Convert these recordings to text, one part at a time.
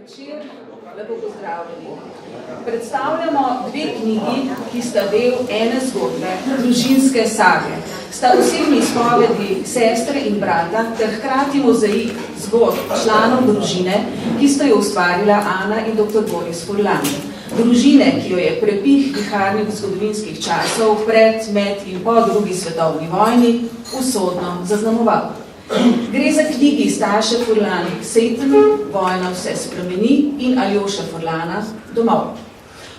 večer, lepo pozdravljeni. Predstavljamo dve knjigi, ki sta del ene zgodbe, družinske sage. Sta osebni izpovedi sestre in brata, ter hkrati mozaik zgodb članov družine, ki sta jo ustvarila Ana in dr. Boris Furlan. Družine, ki jo je prepih viharnih zgodovinskih časov pred, med in po drugi svetovni vojni usodno zaznamoval. Gre za knjigi Staše Furlan Satan, Vojna vse spremeni in Aljoša Furlana Domov.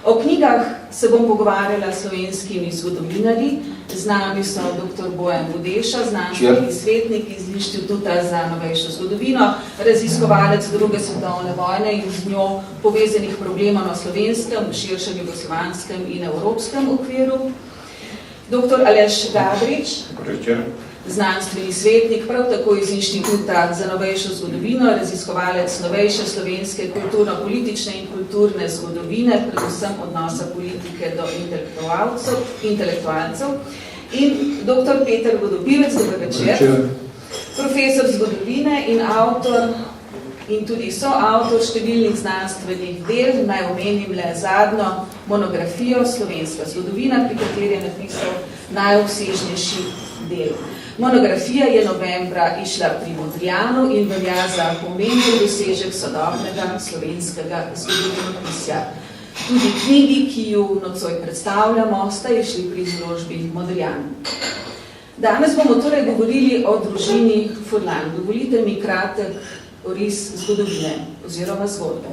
O knjigah se bom pogovarjala s slovenskimi zgodovinarji. Z nami so dr. Bojan Budeša, znanstveni svetnik iz Inštituta za novejšo zgodovino, raziskovalec druge svetovne vojne in z njo povezanih problemov na slovenskem, širšem jugoslovanskem in evropskem okviru. Dr. Aleš Gabrič, znanstveni svetnik, prav tako iz Inštituta za novejšo zgodovino, raziskovalec novejše slovenske kulturno-politične in kulturne zgodovine, predvsem odnosa politike do intelektualcev. In dr. Peter Vodopivec, dober večer, profesor zgodovine in avtor in tudi soavtor številnih znanstvenih del, naj omenim le zadnjo monografijo Slovenska zgodovina, pri kateri je napisal najobsežnejši del. Monografija je novembra išla pri Modrijanu in velja za pomemben dosežek sodobnega slovenskega zgodovinopisja. Tudi knjigi, ki ju nocoj predstavljamo, sta išli pri založbi Modrijan. Danes bomo torej govorili o družini Furlan. Dovolite mi kratek oris zgodovine oziroma zgodbe.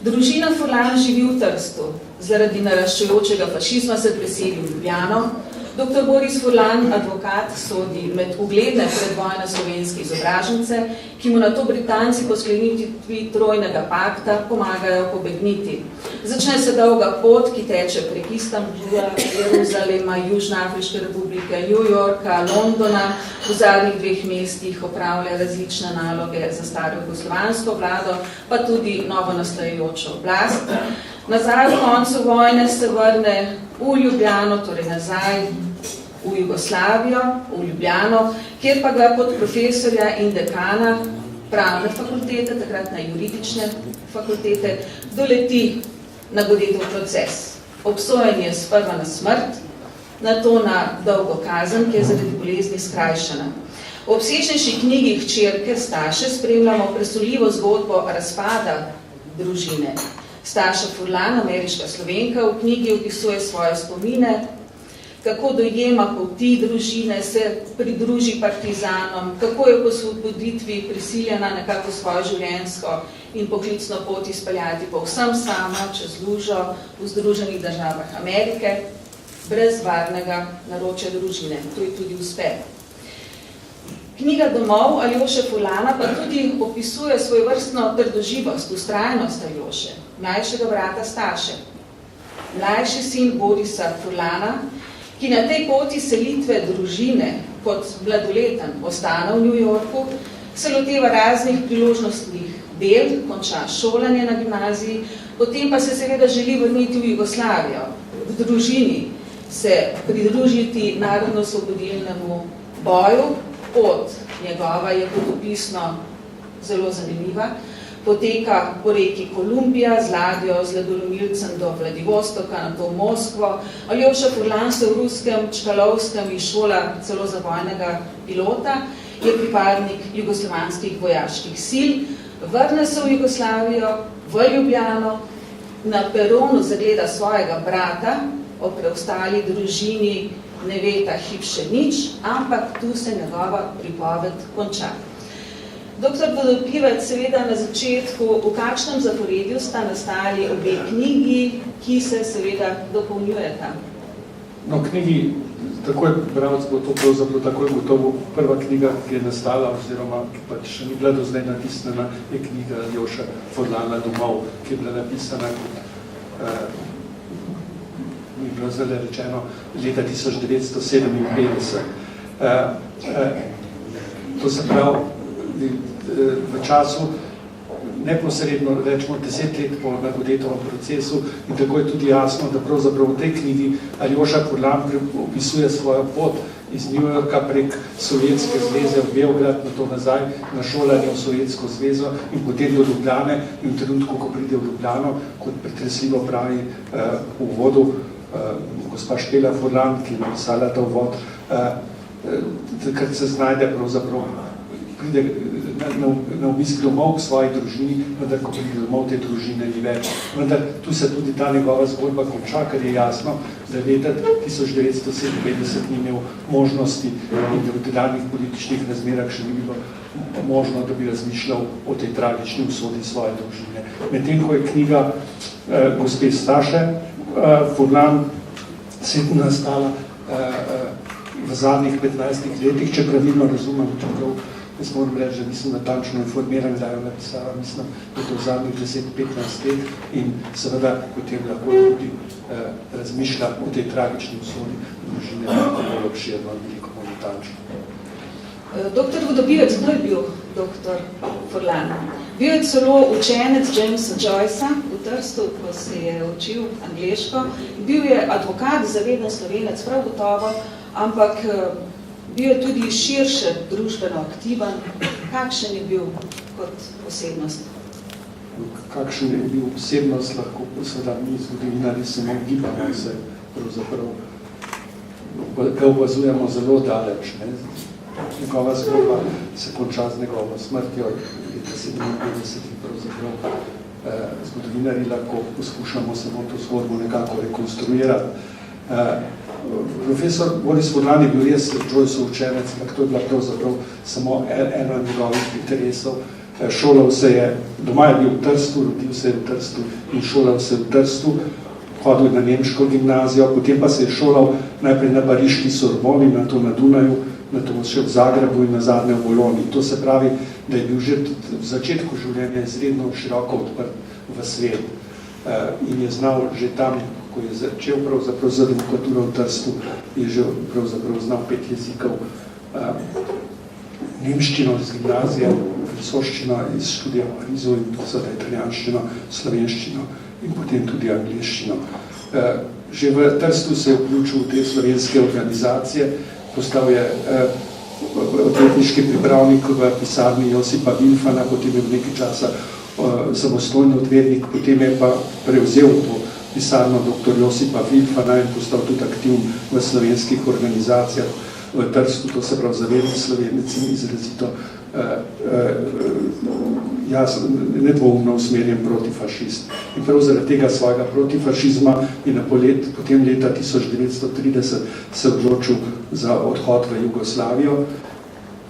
Družina Furlan živi v Trstu. Zaradi naraščajočega fašizma se preseli v Ljubljano. Dr. Boris Furlan, advokat, sodi med ugledne predvojne slovenske izobražence, ki mu nato Britanci po sklenitvi trojnega pakta pomagajo pobegniti. Začne se dolga pot, ki teče prek Istanbula, Jeruzalema, Južnoafriške republike, New Yorka, Londona. V zadnjih dveh mestih opravlja različne naloge za staro jugoslovansko vlado, pa tudi novo nastajajočo oblast. Nazaj v koncu vojne se vrne v Ljubljano, torej nazaj v Jugoslavijo, v Ljubljano, kjer pa ga kot profesorja in dekana pravne fakultete, takrat na juridične fakultete, doleti nagoditev proces. Obsojen je sprva na smrt, nato na dolgo kazen, ki je zaradi bolezni skrajšana. V obsežnejši knjigi hčerke Staše spremljamo presuljivo zgodbo razpada družine. Staša Furlan, ameriška Slovenka, v knjigi opisuje svoje spomine, kako dojema poti družine, se pridruži partizanom, kako je po osvoboditvi prisiljena nekako svojo življenjsko in poklicno pot izpeljati povsem sama, čez lužo v Združenih državah Amerike, brez varnega naročja družine. To je tudi uspeh. Knjiga Domov Aljoše Furlana pa tudi opisuje svojevrstno trdoživost, vztrajnost Aljoše, mlajšega brata Staše. Mlajši sin Borisa Furlana, ki na tej poti selitve družine kot mladoleten ostane v New Yorku, se loteva raznih priložnostnih del, konča šolanje na gimnaziji, potem pa se seveda želi vrniti v Jugoslavijo, v družini, se pridružiti narodno-osvobodilnemu boju. Pot njegova je potopisno zelo zanimiva. Poteka po reki Kolumbija z ladjo z ledolomilcem do Vladivostoka, nato v Moskvo. Aljoša Furlan se v ruskem Čkalovskem izšola celo za vojnega pilota, je pripadnik jugoslovanskih vojaških sil, vrne se v Jugoslavijo, v Ljubljano, na peronu zagleda svojega brata, o preostali družini ne ve ta hip še nič, ampak tu se njegova pripoved konča. Dr. Vodopivec, seveda na začetku, v kakšnem zaporedju sta nastali obe knjigi, ki se seveda dopolnjujeta? No, knjigi, takoj bralec bo to pravzaprav takoj gotovo prva knjiga, ki je nastala, oziroma ki pa še ni bila do zdaj natisnjena, je knjiga Aljoša Furlana Domov, ki je bila napisana kot mi je bilo zelo rečeno, leta 1957. To se pravi, v času neposredno, rečemo, 10 let po nagodetovem procesu in tako je tudi jasno, da pravzaprav v tej knjigi Aljoša Furlan opisuje svojo pot iz New Yorka prek Sovjetske zveze v Beograd, na to nazaj na šolanje v Sovjetsko zvezo in potem do Ljubljane in v trenutku, ko pride v Ljubljano, kot pretresljivo pravi v uvodu gospa Špela Furlan, ki je napisala ta uvod, takrat se znajde pravzaprav, pride na obisk domov k svoji družini, vendar ko pride domov te družine ni več. Vendar tu se tudi ta njegova zgodba konča, ker je jasno, da leta 1957 ni imel možnosti in da v tedanjih političnih razmerah še ni bilo možno, da bi razmišljal o tej tragični usodi svoje družine. Medtem ko je knjiga gospe Staše Furlan nastala v zadnjih 15 letih, če pravilno razumem, čeprav jaz moram reči, da nisem natančno informiran, da jo napisala, mislim, da je to v zadnjih 10-15 let in seveda potem lahko tudi razmišlja o tej tragični usodi družine, veliko bolj obširno in veliko bolj natančno. Doktor Vodopivec, kdo je bil doktor Furlan? Bil je celo učenec Jamesa Joycea v Trstu, ko se je učil angleško. Bil je advokat, zaveden Slovenec, prav gotovo, ampak bil je tudi širše družbeno aktiven. Kakšen je bil kot osebnost? Kakšen je bil osebnost, lahko seveda mi zgodovinarji samo gibamo se, pravzaprav ga opazujemo zelo daleč. Ne? Njegova zgodba se konča z njegovo smrtjo leta 57 in pravzaprav zgodovinarji lahko poskušamo samo to zgodbo nekako rekonstruirati. Profesor Boris Furlan je bil res Joyceov učenec, ampak to je bila pravzaprav samo eno njegovih interesov. Šolal se je, doma je bil v Trstu, rodil se je v Trstu in šolal se v Trstu, hodil na nemško gimnazijo, potem pa se je šolal najprej na pariški Sorboni, nato na Dunaju, nato še v Zagrebu in nazadnje v Bologni. To se pravi, da je bil že v začetku življenja izredno široko odprt v svet in je znal že tam, ko je začel pravzaprav za advokaturo v Trstu, je že pravzaprav znal 5 jezikov, nemščino iz gimnazije, francoščino iz študija v Parizu in tudi italijanščino, slovenščino in potem tudi angleščino. Že v Trstu se je vključil v te slovenske organizacije, postal je odvetniški pripravnik v pisarni Josipa Vilfana, potem je v nekaj časa samostojni odvetnik, potem je pa prevzel to pisarno dr. Josipa Vilfana in postal tudi aktivn v slovenskih organizacijah v Trstu, to se pravi zavedni Slovenec in izrazito nedvoumno usmerjen protifašist. In prav zaradi tega svojega protifašizma je potem leta 1930 se odločil za odhod v Jugoslavijo,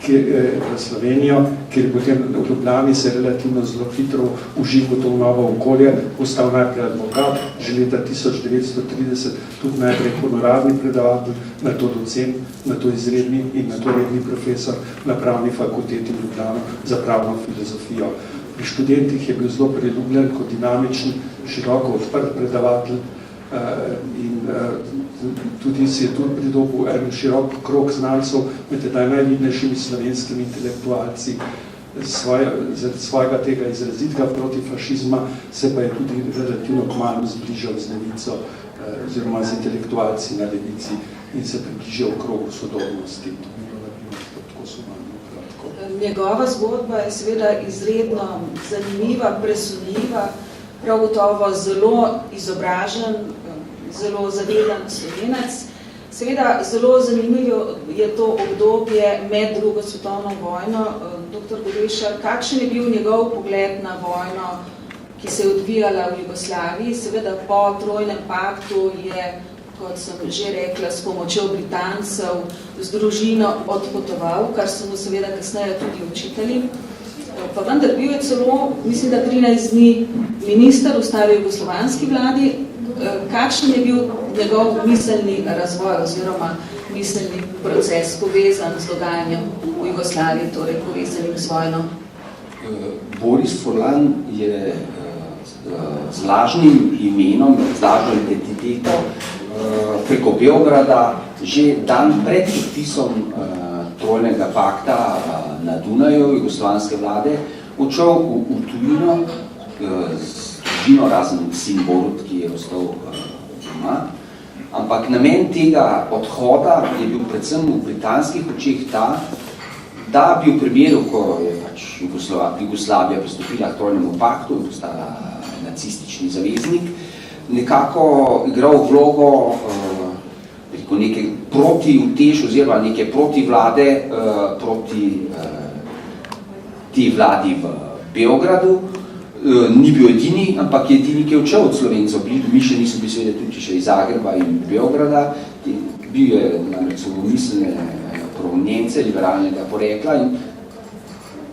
v Slovenijo, kjer je potem v Ljubljani se relativno zelo hitro uživ v to novo okolje, postal najprej advokat, že leta 1930 tudi najprej honorarni predavatelj, nato docent, nato izredni in nato redni profesor na pravni fakulteti v Ljubljano za pravno filozofijo. Pri študentih je bil zelo priljubljen kot dinamičen, široko odprt predavatelj in tudi si je tudi pridobil en širok krog znalcev med najvidnejšimi slovenskimi intelektualci. Zaradi svojega tega izrazitega protifašizma se pa je tudi relativno kmalu zbližal z levico oziroma z intelektualci na levici in se približal krogu sodobnosti. Njegova zgodba je seveda izredno zanimiva, presunljiva, prav gotovo zelo izobražen, zelo zaveden Slovenec. Seveda zelo zanimivo je to obdobje med drugo svetovno vojno. Dr. Godešar, kakšen je bil njegov pogled na vojno, ki se je odvijala v Jugoslaviji? Seveda po trojnem paktu je, kot sem že rekla, s pomočjo Britancev z družino odpotoval, kar so mu seveda kasneje tudi učitelji. Pa vendar bil je celo, mislim, da 13 dni minister v stari jugoslovanski vladi. Kakšen je bil njegov miselni razvoj oziroma miselni proces povezan z dogajanjem v Jugoslaviji, torej povezanim z vojno? Boris Furlan je z lažnim imenom, z lažno identiteto preko Beograda že dan pred podpisom trojnega pakta na Dunaju jugoslovanske vlade odšel v tujino z družino, razen sin Borut, ki je ostal doma, Ampak namen tega odhoda je bil predvsem v britanskih očeh ta, da bi v primeru, ko je pač Jugoslavija pristopila k Trojnemu paktu in postala nacistični zaveznik, nekako igral vlogo neke protiutež oziroma neke protivlade proti tej vladi v Beogradu. Ni bil edini, ampak je edini, ki je odšel od Slovencov. Mišljeni so bili seveda tudi še iz Zagreba in Beograda. Bil je namreč samomislne provenience, liberalnega porekla in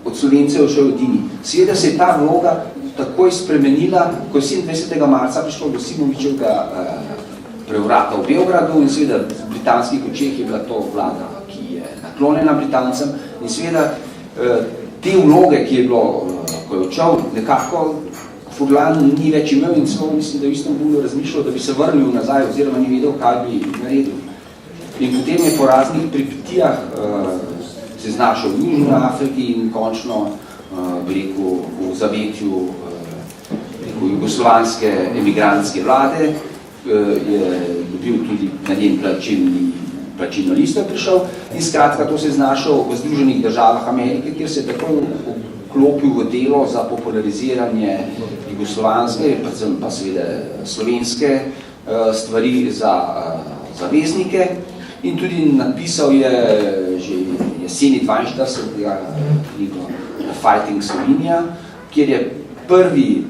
od Slovencev je odšel edini. Seveda se je ta vloga takoj spremenila, ko je 27. marca prišlo do Simovičevega prevrata v Beogradu in seveda v britanskih očeh je bila to vlada, ki je naklonjena Britancem in seveda te vloge, ki je bilo, ko je odšel, nekako Furlan ni več imel in celo mislim, da v Istanbulu razmišljal, da bi se vrnil nazaj oziroma ni vedel, kaj bi naredil. In potem je po raznih pripetijah se znašel v Južni Afriki in končno v zavetju jugoslovanske emigrantske vlade je dobil tudi na njen plačilno listo je prišel in skratka to se je znašel v Združenih državah Amerike, kjer se je tako vklopil v delo za populariziranje jugoslovanske, predvsem pa seveda slovenske stvari za zaveznike in tudi napisal je že jeseni 42. knjigo Fighting Slovenia, kjer je prvi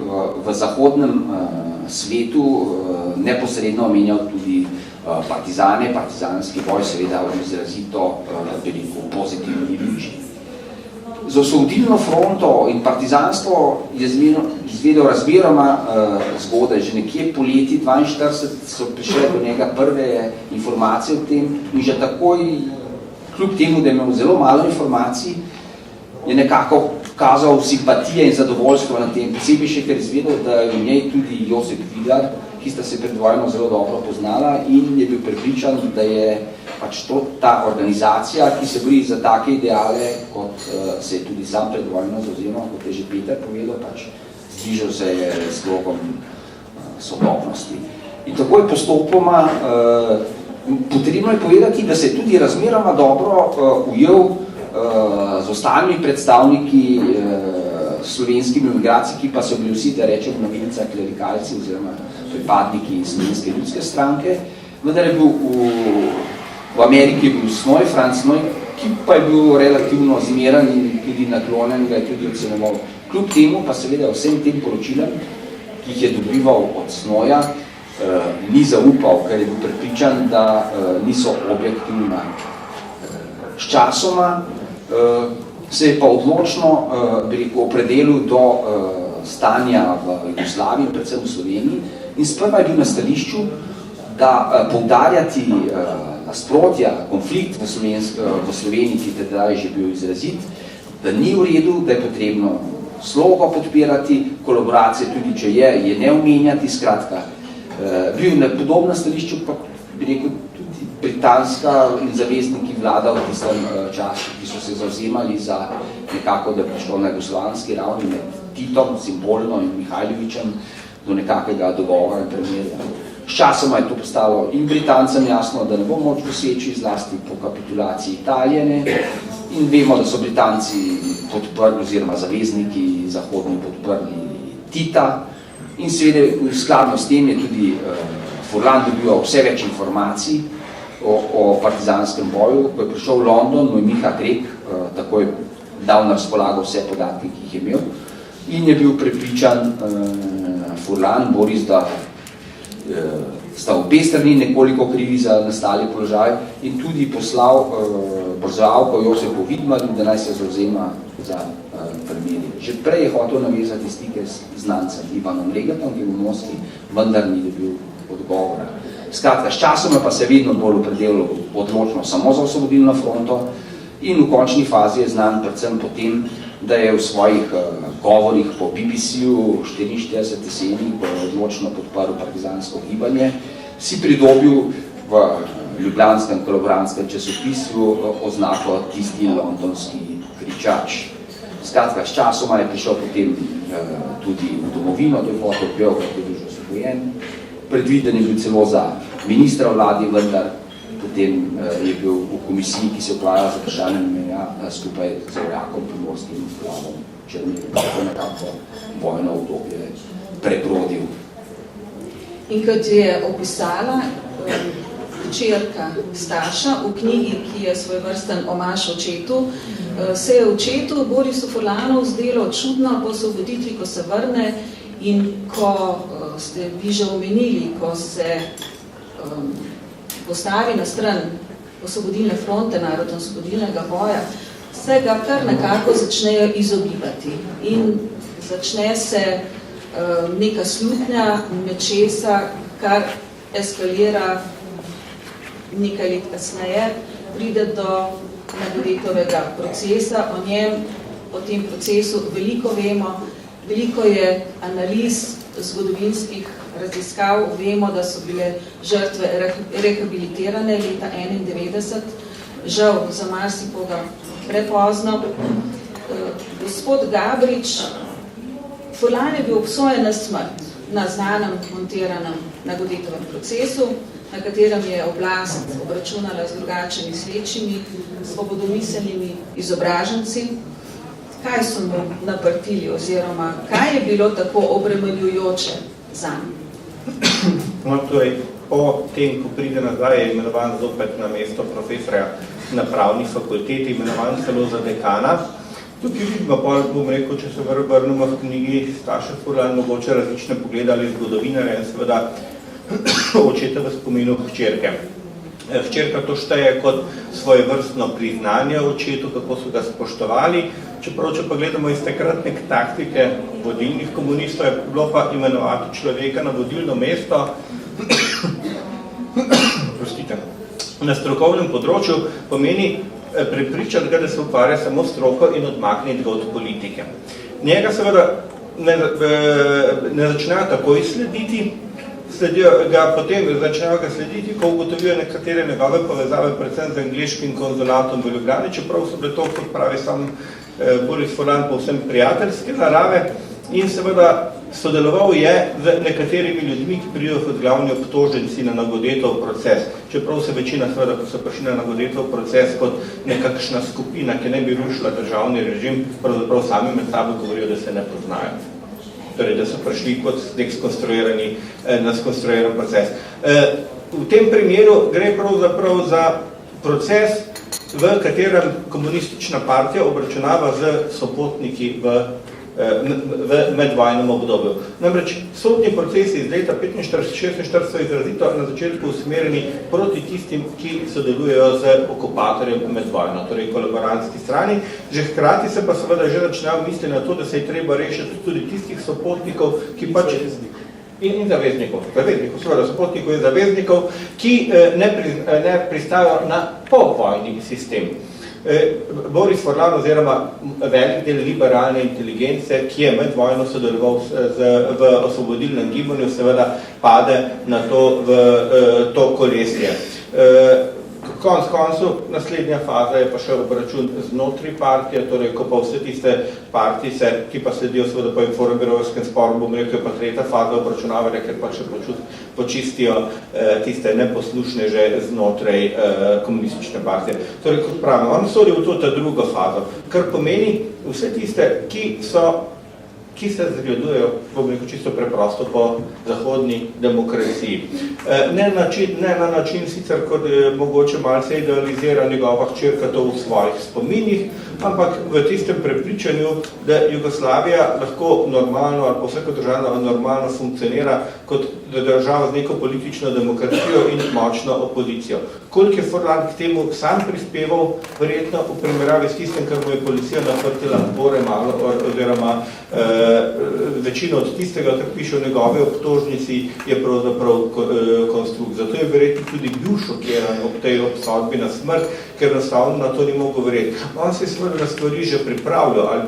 v zahodnem svetu neposredno omenjal tudi partizane, partizanski boj, seveda v izrazito veliko pozitivni luči. Z osvobodilno fronto in partizanstvo je izvedel razmeroma zgodaj. Že nekje po leti 42 so prišle do njega prve informacije o tem in že takoj, kljub temu, da je imel zelo malo informacij, je nekako kazal simpatije in zadovoljstvo na tem. Posebej še, ker izvedel, da je v njej tudi Josip Vidar, ki sta se pred vojno zelo dobro poznala in je bil prepričan, da je pač to ta organizacija, ki se bori za take ideale, kot se je tudi sam pred vojno zauzemal, kot je že Peter povedal, pač zbližal se je s slogom sodobnosti. In tako je postopoma, potrebno je povedati, da se je tudi razmeroma dobro ujel z ostalimi predstavniki slovenskimi emigracij, ki pa so bili vsi, da rečem, novinca, klerikalci oziroma pripadniki Slovenske ljudske stranke, vendar je bil v Ameriki je bil Snoj, Franc Snoj, ki pa je bil relativno zmeren in tudi naklonjen, ga je tudi ocenjeval. Kljub temu pa seveda vsem tem poročilem, ki jih je dobival od Snoja, ni zaupal, ker je bil prepričan, da niso objektivna. S časoma se je pa odločno opredelil do stanja v Jugoslaviji, predvsem v Sloveniji, in sprva je bil na stališču, da poudarjati nasprotja, konflikt v Sloveniji, ki tedaj že bil izrazit, da ni v redu, da je potrebno slogo podpirati, kolaboracije tudi, če je ne omenjati, skratka. Bil na podobnem stališču, pa bi rekel, tudi britanska in zavezniki vlada v tistem času, ki so se zauzemali za nekako, da bi šlo na jugoslovanski ravni med Titom, Simbolno in Mihajlovičem do nekakega dogovora in premirja. S časoma je to postalo in Britancem jasno, da ne bo moč doseči zlasti po kapitulaciji Italijane in vemo, da so Britanci podprli oziroma zavezniki zahodni podprli Tita in seveda v skladno s tem je tudi Furlan dobival vse več informacij o partizanskem boju. Ko je prišel v London, mu je Miha Krek takoj dal na razpolago vse podatke, ki jih je imel in je bil prepričan Furlan, Boris, da sta obe strani nekoliko krivi za nastali položaj in tudi poslal Borzavko Josepu Vidmarju, da naj se zauzema za premirje. Že prej je hotel navezati stike z znancem Ivanom Legatom, ki je v Moskvi, vendar ni dobil odgovora. Skratka, s časoma pa se vedno bolj opredelil odločno samo za osvobodilno fronto in v končni fazi je znan predvsem po tem, da je v svojih govorih po BBC-u 44 jeseni, ko je odločno podprl partizansko gibanje, si pridobil v ljubljanskem kolaborantskem časopisu oznako tisti londonski kričač. Skratka, s časoma je prišel potem tudi v domovino, to je hotel Beograd, ki je bil že osvobojen. Predviden je bil celo za ministra vladi, vendar potem je bil v komisiji, ki se ukvarja z vprašanjem meja, skupaj z Orjakom, Primorskim in Flavom Črnilom, tako nekako vojno obdobje prebrodil. In kot je opisala hčerka Staša v knjigi, ki je svojevrsten omaž očetu, se je očetu Borisu Furlanu zdelo čudno po osvoboditvi, ko se vrne in ko ste vi že omenili, ko se postavi na stran osvobodilne fronte, narodno-osvobodilnega boja, se ga kar nekako začnejo izogibati in začne se neka slutnja nečesa, kar eskalira nekaj let kasneje, pride do Nagodetovega procesa. O njem, o tem procesu veliko vemo, veliko je analiz zgodovinskih raziskav, vemo, da so bile žrtve rehabilitirane leta 1991, žal za marsikoga prepozno. Gospod Gabrič, Furlan je bil obsojen na smrt na znanem montiranem Nagodetovem procesu, na katerem je oblast obračunala z drugačnimi slečimi, svobodomiselnimi izobraženci. Kaj so mu naprtili oziroma kaj je bilo tako obremenjujoče zanj? No, torej, po tem, ko pride nazaj, je imenovan zopet na mesto profesorja na pravni fakulteti, imenovan celo za dekana. Tukaj vidimo, bom rekel, če se vrnemo v knjigi Staša Furlan, mogoče različne pogledali zgodovinarja in seveda očeta v spominu hčerke. Hčerka to šteje kot svojevrstno priznanje očetu, kako so ga spoštovali, čeprav, če pa gledamo iz takratne taktike vodilnih komunistov, je bilo pa imenovati človeka na vodilno mesto na strokovnem področju pomeni prepričati ga, da se ukvarja samo stroko in odmakniti ga od politike. Njega seveda ne začnejo takoj slediti, začnejo ga slediti, ko ugotovijo nekatere njegove povezave, predvsem z angleškim konzulatom v Ljubljani, čeprav so bile to, kot pravi sam Boris Furlan, povsem prijateljske narave in seveda sodeloval je z nekaterimi ljudmi, ki pridejo kot glavni obtoženci na Nagodetov proces. Čeprav se večina, seveda, ko so prišli na Nagodetov proces kot nekakšna skupina, ki ne bi rušila državni režim, pravzaprav sami med sabo govorijo, da se ne poznajo. Torej, da so prišli kot nek skonstruiran proces. V tem primeru gre pravzaprav za proces, v katerem komunistična partija obračunava z sopotniki v medvojnem obdobju. Namreč sodni procesi iz leta 45-46 so izrazito na začetku usmerjeni proti tistim, ki sodelujejo z okupatorjem medvojno, torej kolaborantski strani. Že hkrati se pa seveda že začnejo misli na to, da se je treba rešiti tudi tistih sopotnikov, ki pač in zaveznikov, seveda sopotnikov in zaveznikov, ki ne pristajajo na povojni sistem. Boris Furlan oziroma velik del liberalne inteligence, ki je med vojno sodeloval v osvobodilnem gibanju, seveda pade na to v to kolesje. Konec koncu, naslednja faza je pa še obračun znotraj partije, torej ko pa vse tiste partice, ki pa sledijo seveda po informbirovskem sporu, bom rekel, je pa tretja faza obračunavanja, ker pa še počistijo tiste neposlušne že znotraj komunistične partije. Torej, kot pravim, on sodi v to ta drugo fazo, kar pomeni vse tiste, ki se zgledujejo, bom rekel, čisto preprosto po zahodni demokraciji. Ne na način sicer, kot mogoče malce idealizira njegova hčerka to v svojih spominih, ampak v tistem prepričanju, da Jugoslavija lahko normalno ali pa vsaka država normalno funkcionira kot država z neko politično demokracijo in močno opozicijo. Koliko je Furlan k temu sam prispeval, verjetno v primeravi s tistem, kar mu je policija naprtila bore malo, oziroma večino od tistega, kar piše v njegove obtožnici, je pravzaprav konstrukt. Zato je verjetno tudi bil šokiran ob tej obsodbi na smrt, ker enostavno na to ni mogel verjeti. On se je seveda na stvari že pripravljal, ali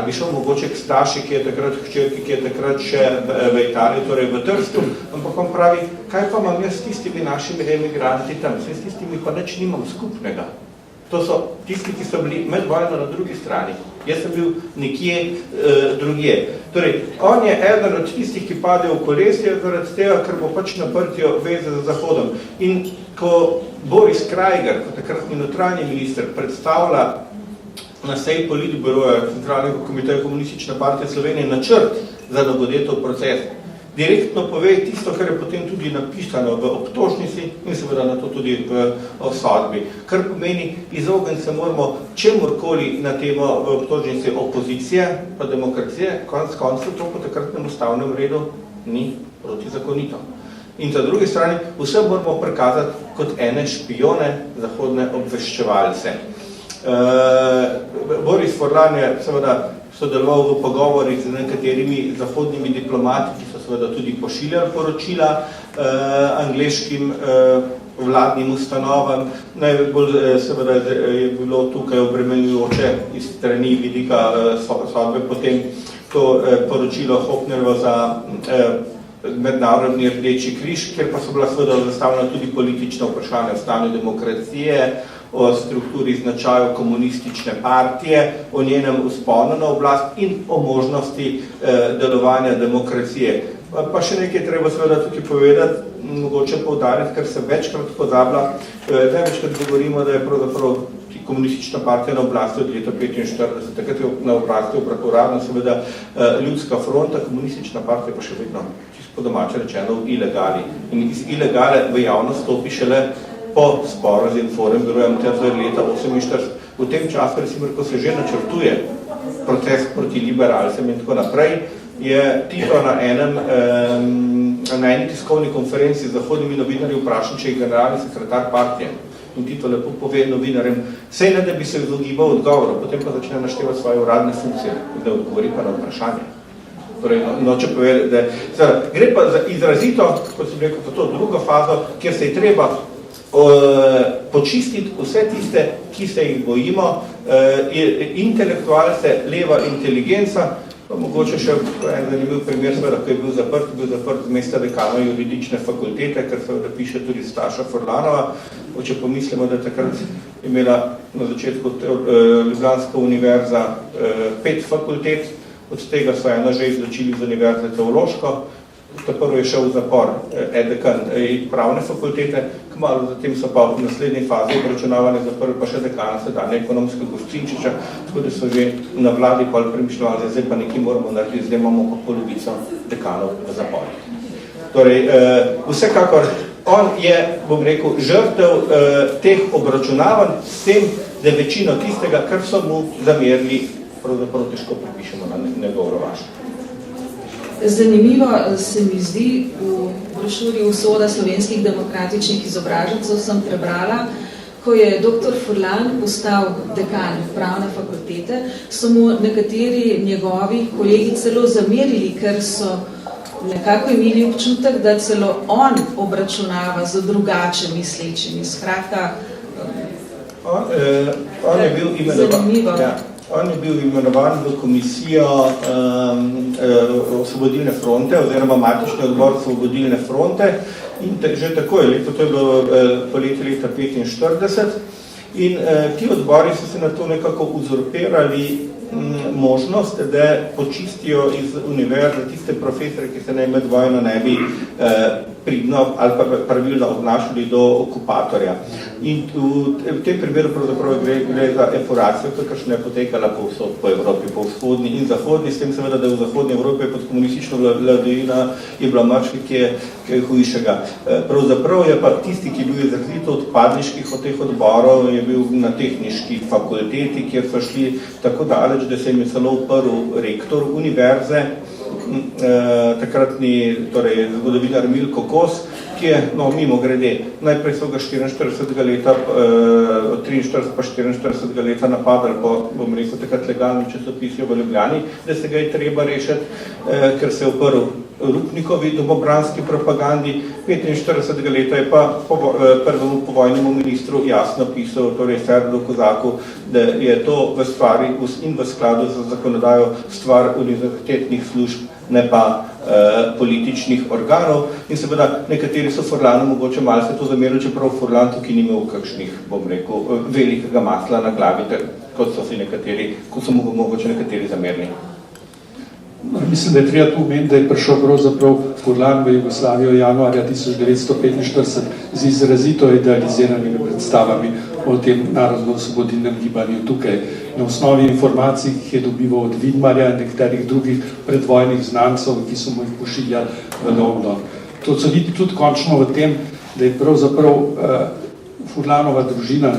bi šel mogoče k Staši, ki je takrat hčerki, ki je takrat še v Italiji, torej v Trstu, ampak on pravi, kaj pa imam jaz s tistimi našimi emigranti tam, s tistimi pa nič nimam skupnega. To so tisti, ki so bili med vojno na drugi strani. Jaz sem bil nekje drugje. Torej, on je eden od tistih, ki pade v kolesje zaradi tega, ker bo pač naprtijo veze za Zahodom. In ko Boris Krajger, kot takratni notranji minister, predstavlja na seji politbiroja Centralnega komiteja Komunistične partije Slovenije načrt za dogoditev proces, direktno pove tisto, kar je potem tudi napisano v obtožnici in seveda na to tudi v sodbi. Kar pomeni, izogniti se moramo čemurkoli na temo v obtožnici opozicije pa demokracije, konec koncev to po takratnem ustavnem redu ni protizakonito. In za drugi strani vse moramo prikazati kot ene špijone, zahodne obveščevalce. Boris Forlan je seveda sodeloval v pogovorih z nekaterimi zahodnimi diplomati, ki so seveda tudi pošiljali poročila angleškim vladnim ustanovam. Najbolj seveda je bilo tukaj obremenjujoče iz strani vidika sodbe potem to poročilo Hopnerova za Mednarodni Rdeči križ, kjer pa so bila seveda zastavljena tudi politična vprašanja o stanju demokracije, o strukturi značaju komunistične partije, o njenem vzponu na oblast in o možnosti delovanja demokracije. Pa še nekaj treba seveda tukaj povedati, mogoče poudariti, ker se večkrat pozablja. Največkrat govorimo, da je pravzaprav komunistična partija na oblasti od leta 1945, takrat je na oblasti uradno seveda Ljudska fronta, komunistična partija pa še vedno, čisto po domače rečeno, v ilegali. In iz ilegale v javnost stopi šele po sporu z Informbirojem leta 1948. V tem času, recimo, ko se že načrtuje proces proti liberalcem in tako naprej, je Tito na eni tiskovni konferenci z zahodnimi novinarji vprašal, če je generalni sekretar partije. In Tito lepo pove novinarjem, sej ne, da bi se izogibal odgovoru, potem pa začne naštevati svoje uradne funkcije, da odgovori pa na vprašanje. Torej, noče povedati, da gre pa za izrazito, kot sem rekel, za to drugo fazo, kjer se je treba počistiti vse tiste, ki se jih bojimo, intelektualce, leva inteligenca, pa mogoče še en zanimiv primer, seveda, ko je bil zaprt z mesta dekana juridične fakultete, ker seveda piše tudi Staša Forlanova. Če pomislimo, da takrat imela na začetku Ljubljanska univerza 5 fakultet, od tega so eno že izločili z univerze teološko, prvo je šel v zapor dekan pravne fakultete, kmalu zatem so pa v naslednji fazi obračunavane zaprli pa še dekana sedanje ekonomske Gostinčiča, tako da so že na vladi pol premišljali, zdaj pa nekaj moramo narediti, zdaj imamo pa polovico dekanov v zaporih. Torej, vsekakor, on je, bom rekel, žrtev teh obračunavanj s tem, da večino tistega, kar so mu zamerili, pravzaprav težko pripišemo na njegov rovaš. Zanimivo se mi zdi, v brošuri Usoda slovenskih demokratičnih izobražencev sem prebrala, ko je dr. Forlan postal dekan pravne fakultete, so mu nekateri njegovi kolegi celo zamerili, ker so nekako imeli občutek, da celo on obračunava z drugače mislečimi. Skratka, on je bil imenovan. Ja. On je bil imenovan v komisijo Osvobodilne fronte oziroma matični odbor Osvobodilne fronte in že takoj, to je bilo poletje leta 1945 in ti odbori so se na to nekako uzurpirali možnost, da počistijo iz univerze tiste profesore, ki se naj med vojno ne bi pridno ali pa pravilno odnašali do okupatorja. In v tem primeru pravzaprav gre za eforacijo, kakršna je potekala povsod po Evropi, po vzhodni in zahodni, s tem seveda, da v zahodni Evropi pod komunistično vladavino je bila marčka, ki je hujšega. Pravzaprav je pa tisti, ki je bil izrazito odpadniških od teh odborov, je bil na tehniški fakulteti, kjer so šli tako daleč, da se jim je celo uprl rektor univerze, takratni zgodovinar Milko Kos, ki je, mimo grede, najprej so ga 44. leta, od 43 pa 44. leta napadali po, bom rekel, takrat legalnem časopisju v Ljubljani, da se ga je treba rešiti, ker se je uprl Rupnikovi domobranski propagandi. 45. leta je pa prvemu povojnemu ministru jasno pisal, torej Ferdu Kozaku, da je to v stvari in v skladu z zakonodajo stvar univerzitetnih služb, ne pa političnih organov in seveda nekateri so Furlanu mogoče malce to zamerili, čeprav Furlan tukaj ni imel kakšnih, bom rekel, velikega masla na glavi, kot so mu mogoče nekateri zamerili. Mislim, da je treba tu omeniti, da je prišel pravzaprav Furlan v Jugoslavijo januarja 1945 z izrazito idealiziranimi predstavami o tem narodno-osvobodilnem gibanju tukaj. Na osnovi informacij, ki je dobival od Vidmarja in nekaterih drugih predvojnih znancev, ki so mu jih pošiljali v London. To se vidi tudi končno v tem, da je pravzaprav Furlanova družina,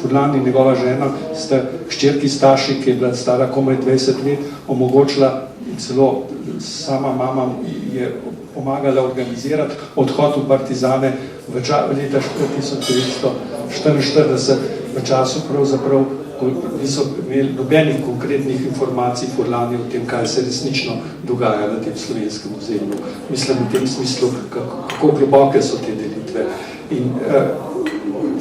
Furlan in njegova žena, sta hčerki Staši, ki je bila stara komaj 20 let, omogočila in celo sama mama je pomagala organizirati odhod v partizane v leta 1944, v času pravzaprav, ko niso imeli nobenih konkretnih informacij Furlani o tem, kaj se resnično dogaja na tem slovenskem ozemlju. Mislim v tem smislu, kako globoke so te delitve. In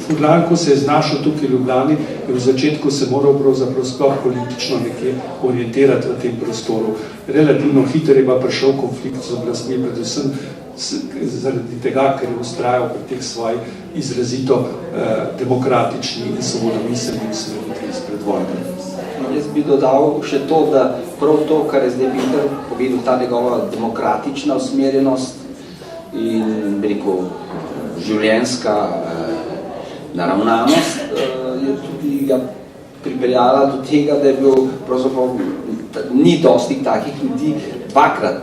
Furlan, ko se je znašel tukaj v Ljubljani, je v začetku se moral pravzaprav sploh politično nekje orientirati v tem prostoru. Relativno hitro je pa prišel konflikt z oblastmi, predvsem zaradi tega, ker je ustrajal pri teh svojih izrazito demokratični in svobodomiselni usmeritvi izpred vojne. Jaz bi dodal še to, da prav to, kar je zdaj Peter povedal, ta njegova demokratična usmerjenost in rekel, življenjska naravnanost je tudi ga pripeljala do tega, da je bil pravzaprav ni dosti takih ljudi dvakrat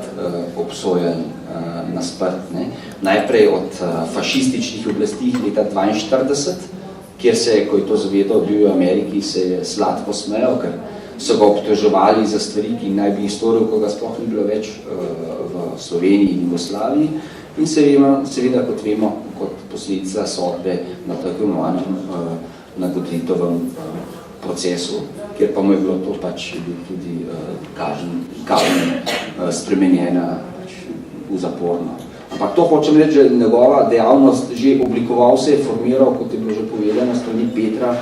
obsojen na smrt. Najprej od fašističnih oblasti leta 1942, kjer se je, ko je to zavedal, bil v Ameriki, se je sladko smejal, ker so ga obtoževali za stvari, ki naj bi storil, ko ga sploh ni bilo več v Sloveniji in Jugoslaviji. In seveda, kot vemo, kot posledica sodbe na tako imenovanem Godlitovem procesu, kjer pa mu je bilo to pač tudi kazen spremenjena v zaporno. Ampak to hočem reči, že njegova dejavnost že oblikoval se je, formiral, kot je bilo že povedano, strani Petra,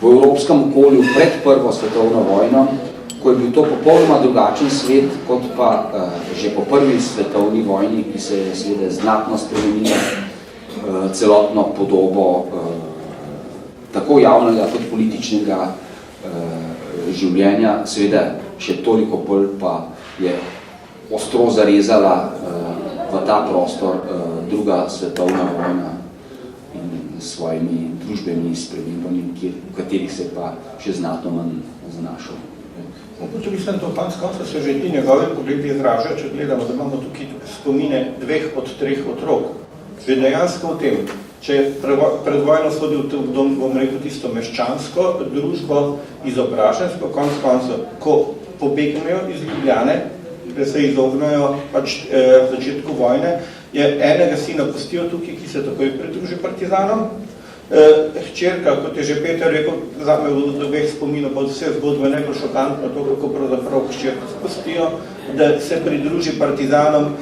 v evropskem okolju pred Prvo svetovno vojno, ko je bil to popolnoma drugačen svet, kot pa že po prvi svetovni vojni, ki se je seveda znatno spremenila celotno podobo tako javnega kot političnega življenja, seveda še toliko bolj pa je ostro zarezala v ta prostor druga svetovna vojna in svojimi družbenimi spremembami, v katerih se pa še znatno manj zanašal. Tudi sem to konc konca se že ti njegove pogledi izražajo, če gledamo, da imamo tukaj spomine 2 od 3 otrok. Že dejansko v tem, če pred vojno sodi v dom, bom rekel, tisto meščansko družbo, izobražensko, konc konca, ko pobegnejo iz Ljubljane, da se izognajo pač v začetku vojne, je enega sina pustijo tukaj, ki se takoj pridruži partizanom. Hčerka, kot je že Peter rekel, zame v dveh spominov pa vse zgodbe najbolj šokantno to, kako pravzaprav hčerko spustijo, da se pridruži partizanom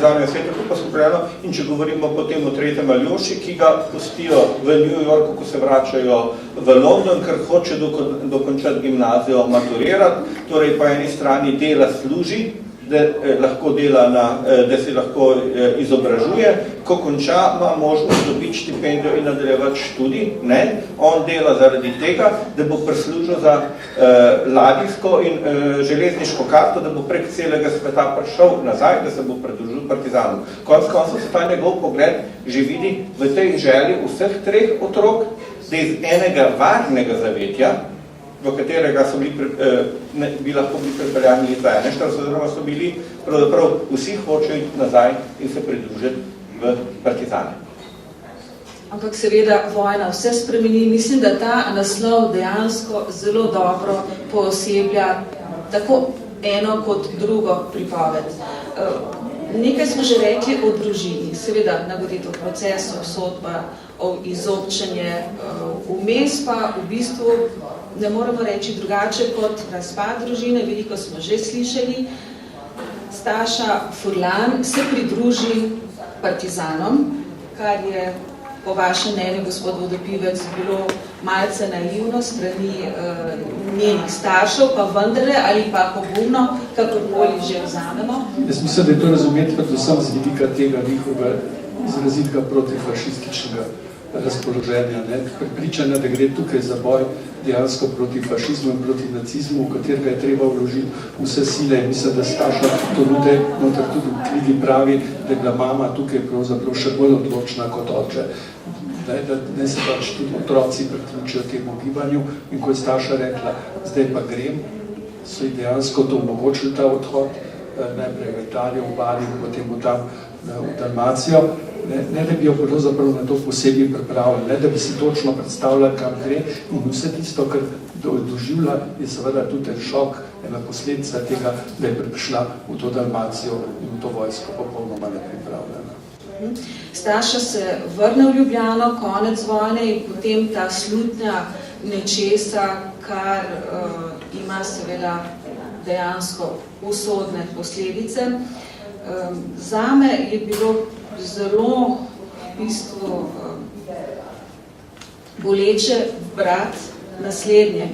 zame svetu, kako pa skupljeno. In če govorimo potem o tretjem Aljoši, ki ga pustijo v New Yorku, ko se vračajo v London, ker hoče dokončati gimnazijo, maturirati, torej po eni strani dela služi, da lahko dela da se lahko izobražuje, ko konča, ima možnost dobiti štipendijo in nadaljevati študij. Ne, on dela zaradi tega, da bo prislužil za ladijsko in železniško karto, da bo prek celega sveta prišel nazaj, da se bo pridružil partizanom. Konec koncev se ta njegov pogled že vidi v tej želji vseh 3 otrok, da iz enega varnega zavetja, v katerega so bi lahko bili pripeljani iz 41, oziroma so bili, pravzaprav vsi hočejo iti nazaj in se pridružiti v partizane. Ampak seveda vojna vse spremeni. Mislim, da ta naslov dejansko zelo dobro pooseblja tako eno kot drugo pripoved. Nekaj smo že rekli o družini, seveda nagoditev procesov, sodba, izobčenje, vmes pa v bistvu ne moremo reči drugače kot razpad družine, veliko smo že slišali. Staša Furlan se pridruži partizanom, kar je po vašem mnenju, gospod Vodopivec, bilo malce naivno strani njenih staršev, pa vendarle ali pa pogumno, kakorkoli že vzamemo? Jaz mislim, da je to razumeti predvsem z vidika tega njihove izrazitega protifašističnega razpoloženja, prepričanja, da gre tukaj za boj dejansko proti fašizmu in proti nacizmu, v katerega je treba vložiti vse sile. Mislim, da Staša to tudi v knjigi pravi, da je bila mama tukaj pravzaprav še bolj odločna kot oče. Da se pač tudi otroci priključijo temu gibanju in ko je Staša rekla, zdaj pa grem, so ji dejansko to omogočili ta odhod, najprej v Italijo, v Bali, potem tam v Dalmacijo, ne da bi jo pravzaprav na to posebej pripravili, ne da bi si točno predstavljali, kam gre in vse tisto, kar doživlja, je seveda tudi šok, ena posledica tega, da je prišla v to Dalmacijo in v to vojsko popolnoma nepripravljena. Staša se vrne v Ljubljano, konec vojne in potem ta slutnja nečesa, kar ima seveda dejansko usodne posledice. Zame je bilo zelo v bistvu boleče brat naslednje.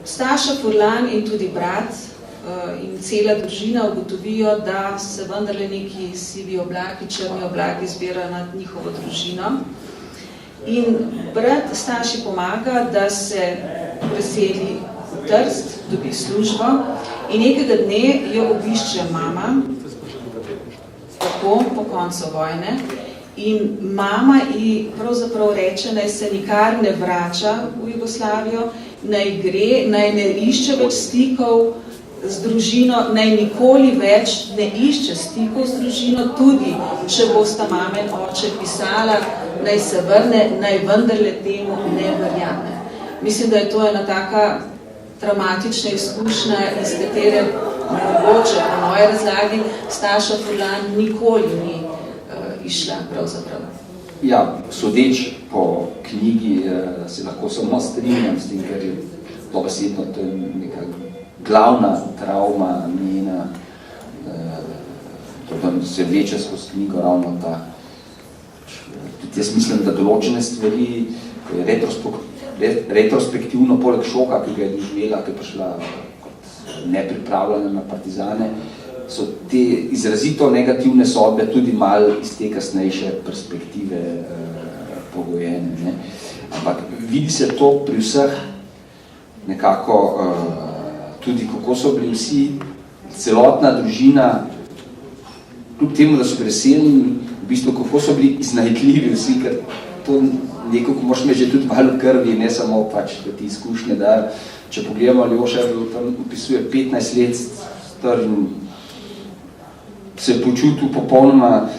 Staša Furlan in tudi brat in cela družina ugotovijo, da se vendarle neki sivi oblaki, črni oblaki zbirajo nad njihovo družino. In brat Staši pomaga, da se preseli v Trst, dobi službo in nekega dne jo obišče mama, tako po koncu vojne, in mama ji pravzaprav reče, naj se nikar ne vrača v Jugoslavijo, naj gre, naj ne išče več stikov z družino, naj nikoli več ne išče stikov z družino, tudi če bosta mama in oče pisala, naj se vrne, naj vendarle temu ne verjame. Mislim, da je to ena taka traumatična izkušnja, iz katere mogoče, po moje razlagi, Staša Furlan nikoli ni išla pravzaprav. Ja, sodeč po knjigi se lahko samo strinjam s tem, ker je dobesedno to neka glavna travma njena, to se vleče skozi knjigo ravno ta. Tudi jaz mislim, da določene stvari, ko je retrospektivno poleg šoka, ki ga je doživela, ki je prišla kot nepripravljena na partizane, so te izrazito negativne sodbe tudi malo iz te kasnejše perspektive pogojene. Ne? Ampak vidi se to pri vseh nekako tudi, kako so bili vsi, celotna družina, kljub temu, da so preseljeni, v bistvu, kako so bili iznajdljivi vsi, ker to neko, ko moraš imeti že tudi malo krvi, ne samo pač te izkušnje, da če pogledamo Aljoša, tam opisuje 15 let star in se je počutil popolnoma,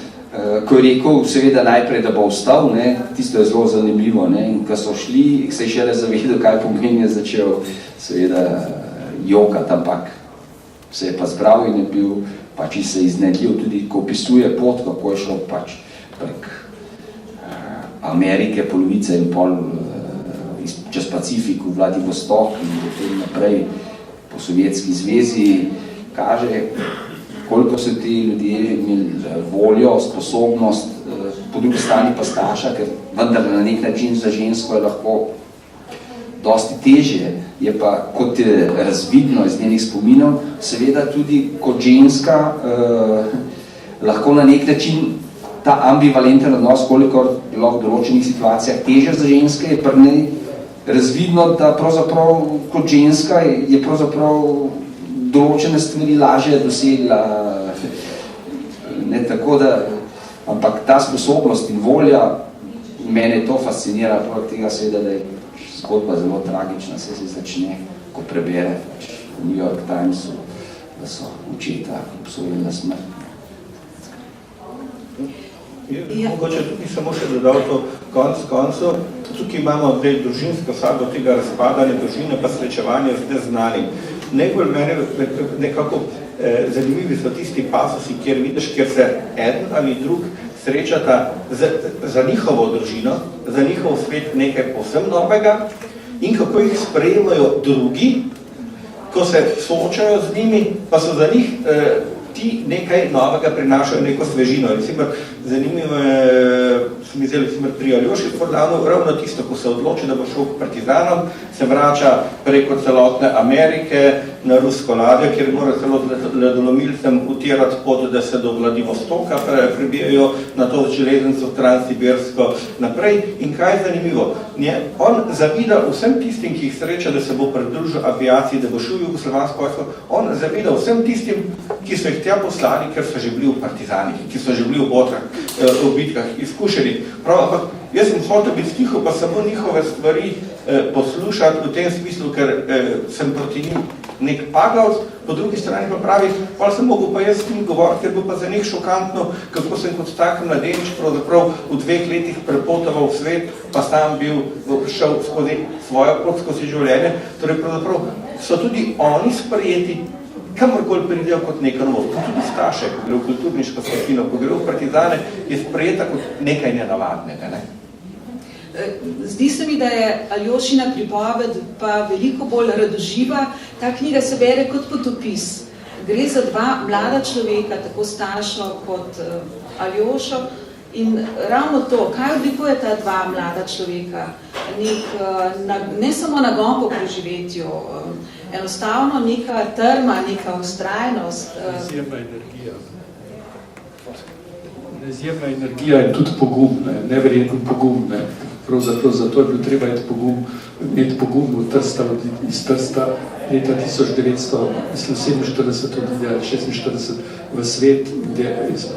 ko je rekel seveda najprej, da bo ostal, ne, tisto je zelo zanimivo, ne, in ko so šli, se je šele zavedel, kaj pomeni, je začel seveda jokati, ampak se je pa zbral in je bil pač se iznedljiv, tudi ko opisuje pot, kako je šel pač prek Amerike, polovice in pol čez Pacifik v Vladivostok in potem naprej po Sovjetski zvezi, kaže, koliko so ti ljudje imeli voljo, sposobnost, po drugi strani pa Staša, ker vendar na nek način za žensko je lahko dosti težje, je pa kot je razvidno iz njenih spominov, seveda tudi kot ženska lahko na nek način ta ambivalenten odnos, koliko lahko v določenih situacijah težje za ženske, je pri njej razvidno, da pravzaprav kot ženska je pravzaprav določene stvari lažje dosegla, ne tako da, ampak ta sposobnost in volja, mene to fascinira, poleg tega seveda, da je zgodba zelo tragična, se začne, ko prebere v New York Timesu, da so očeta obsojili na smrt. Mogoče tukaj samo še dodal to koncu. Tukaj imamo zdaj družinsko sago tega razpadanja družine pa srečevanja z neznanim. Najbolj mene nekako zanimivi so tisti pasusi, kjer vidiš, kjer se eden ali drug srečata za njihovo družino, za njihov svet nekaj povsem novega in kako jih sprejemajo drugi, ko se soočajo z njimi, pa so za njih ti nekaj novega prinašajo, neko svežino. Recimo, zanimivo je, se mi zdaj pri Aljoši Furlanu, ravno tisto, ko se odloči, da bo šel k partizanom, se vrača preko celotne Amerike na rusko ladjo, kjer mora celo ledolomilcem utirati pot, da se do Vladivostoka prebijajo na to železnico transsibirsko naprej. In kaj je zanimivo? On zavida vsem tistim, ki jih sreča, da se bo pridružil aviaciji, da bo šel v jugoslovansko vojsko, on zavida vsem tistim, ki so jih tja poslali, ker so že bili v partizanih, ki so že bili v botrah, v bitkah, izkušeni. Prav, jaz sem hotel biti tiho, pa samo njihove stvari poslušati v tem smislu, ker sem proti njim nek paglavc, po drugi strani pa pravi, pa sem mogel pa jaz s njim govoriti, ker bo pa za nek šokantno, kako sem kot tak mladenič pravzaprav v 2 letih prepotoval v svet, pa sam bil šel skozi svojo pot, skozi življenje. Torej pravzaprav so tudi oni sprejeti, kamorkoli pridejo kot neka novost. Tudi Staše, ko gre v kulturniško skupino, ko gre v partizane, je sprejeta kot nekaj nenavadnega. Ne? Zdi se mi, da je Aljošina pripoved pa veliko bolj radoživa. Ta knjiga se bere kot potopis. Gre za 2 mlada človeka, tako Stašo kot Aljošo. In ravno to, kaj odlikuje ta 2 mlada človeka? Ne samo nagon po preživetju, enostavno neka trma, neka vztrajnost. Izjemna energija in tudi pogum, neverjetno pogum. Pravzaprav zato je bilo treba imeti pogum v Trsta, iz Trsta leta 1947 ali 46 v svet,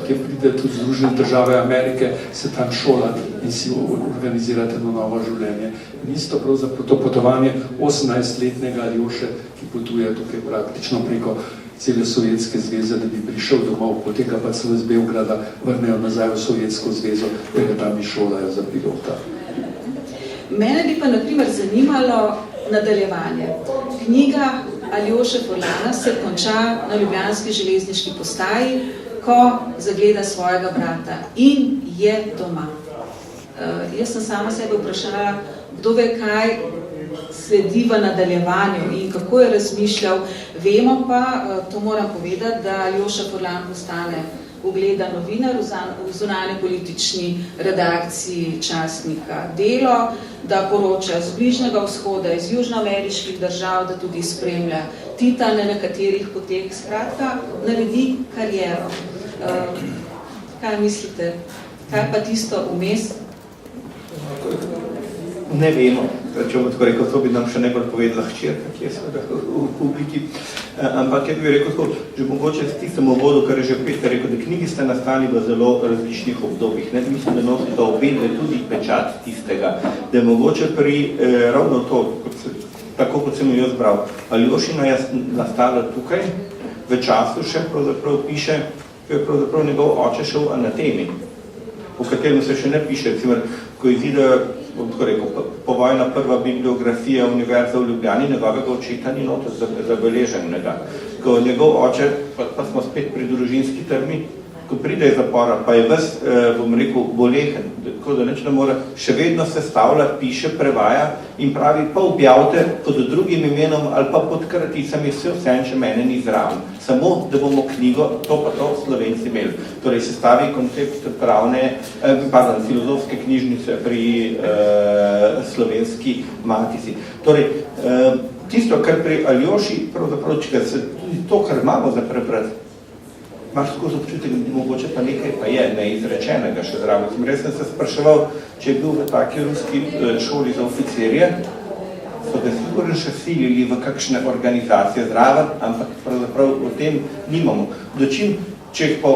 kjer pride tudi Združene države Amerike, se tam šolati in si organizirati eno novo življenje. In isto pravzaprav to potovanje 18-letnega Aljoše, ki potuje tukaj praktično preko cele Sovjetske zveze, da bi prišel domov, potem pa se iz Beograda vrnejo nazaj v Sovjetsko zvezo, da ga tam šolajo za pilota. Mene bi pa na primer zanimalo nadaljevanje. Knjiga Aljoše Furlana se konča na ljubljanski železniški postaji, ko zagleda svojega brata in je doma. Jaz sem sama sebe vprašala, kdo ve, kaj sledi v nadaljevanju in kako je razmišljal. Vemo pa, to moram povedati, da Aljoša Furlan postane ugleda novinar v zunanje politični redakciji časnika Delo, da poroča z Bližnjega vzhoda, iz južnoameriških držav, da tudi spremlja Tita na nekaterih poteh. Skratka, naredi kariero. Kaj mislite? Kaj pa tisto vmes? Ne vemo. Če bom tako rekel, to bi nam še najbolj povedala hčerka, ki je seveda v publiki. Ampak jaz bi rekel tako, že mogoče s tistem uvodu, kar je že Peter rekel, da knjigi ste nastali v zelo različnih obdobjih. Mislim, da nosite obedve tudi pečat tistega, da je mogoče pri ravno to, tako kot sem jo zbral, Aljošina je nastala tukaj, v času še pravzaprav piše, ko je pravzaprav njegov oče šel anatemi, v katerem se še ne piše, recimo, ko izide, bom tako rekel, povojna prva bibliografija Univerze v Ljubljani, njegovega očeta ni noto zabeleženega. Ko njegov oče, pa smo spet pri družinski trmi, ko pride iz zapora, pa je ves, bom rekel, bolehen, tako da nič ne more, še vedno se stavlja, piše, prevaja in pravi, pa objavite pod drugim imenom ali pa pod kraticami, vse če mene ni zraven. Samo, da bomo knjigo, to pa to Slovenci imeli. Torej, se stavi koncept filozofske knjižnice pri slovenski matici. Torej, tisto, kar pri Aljoši, pravzaprav, če se tudi to, kar imamo za prebrati, imaš skozi občutek, da mogoče pa nekaj pa je neizrečenega še zraven. Res sem se spraševal, če je bil v taki ruski šoli za oficirje, so ga sigurno še silili v kakšne organizacije zraven, ampak pravzaprav o tem nimamo. Dočim, če jih pa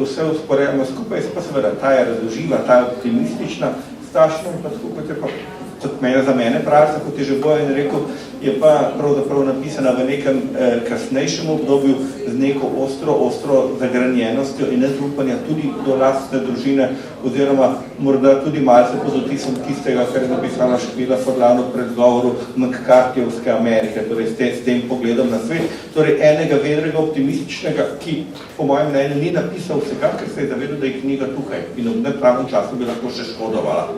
vse usporedimo skupaj, pa seveda ta je razloživa, ta je optimistična, strašno, pa skupaj je pa kot za mene pravca, kot je že Bojan rekel, je pa pravzaprav napisana v nekem kasnejšem obdobju z neko ostro zagranjenostjo in nezaupanja tudi do lastne družine, oziroma morda tudi malce pod otisom tistega, kar je napisala Špila Furlan v predgovoru McCarthyjevske Amerike, torej s tem pogledom na svet. Torej enega vedrega optimističnega, ki po mojem mnenju ni napisal vsega, ker se je zavedal, da je knjiga tukaj in v nepravnem času bi lahko še škodovala.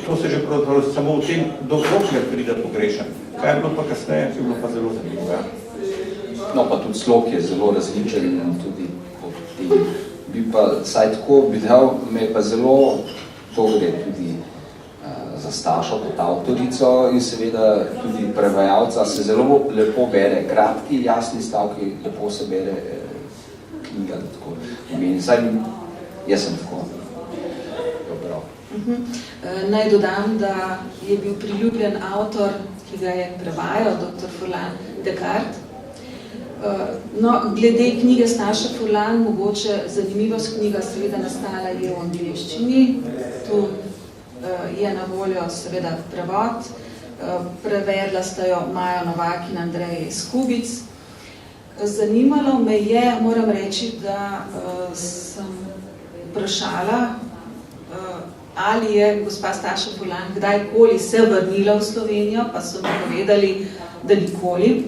To se že pravzaprav samo v tem dokler pride pogrešan. Kaj je bilo pa kasneje, je bilo pa zelo zanimivo. No, pa tudi slog je zelo različen in tudi bi pa, saj tako bi dal, me pa zelo, to gre tudi za Stašo kot avtorico in seveda tudi prevajalca, se zelo lepo bere, kratki, jasni stavki, lepo se bere knjiga, tako pomeni. Saj jaz sem tako dobro. Naj dodam, da je bil priljubljen avtor, ki ga je prevajal, dr. Furlan Descartes. No, glede knjige Staša Furlan, mogoče zanimivost knjiga seveda nastala je v angleščini. Tu je na voljo seveda prevod. Prevedla sta jo Maja Novak in Andrej Skubic. Zanimalo me je, moram reči, da sem vprašala, ali je gospa Staša Furlan kdajkoli se vrnila v Slovenijo, pa so mi povedali, da nikoli.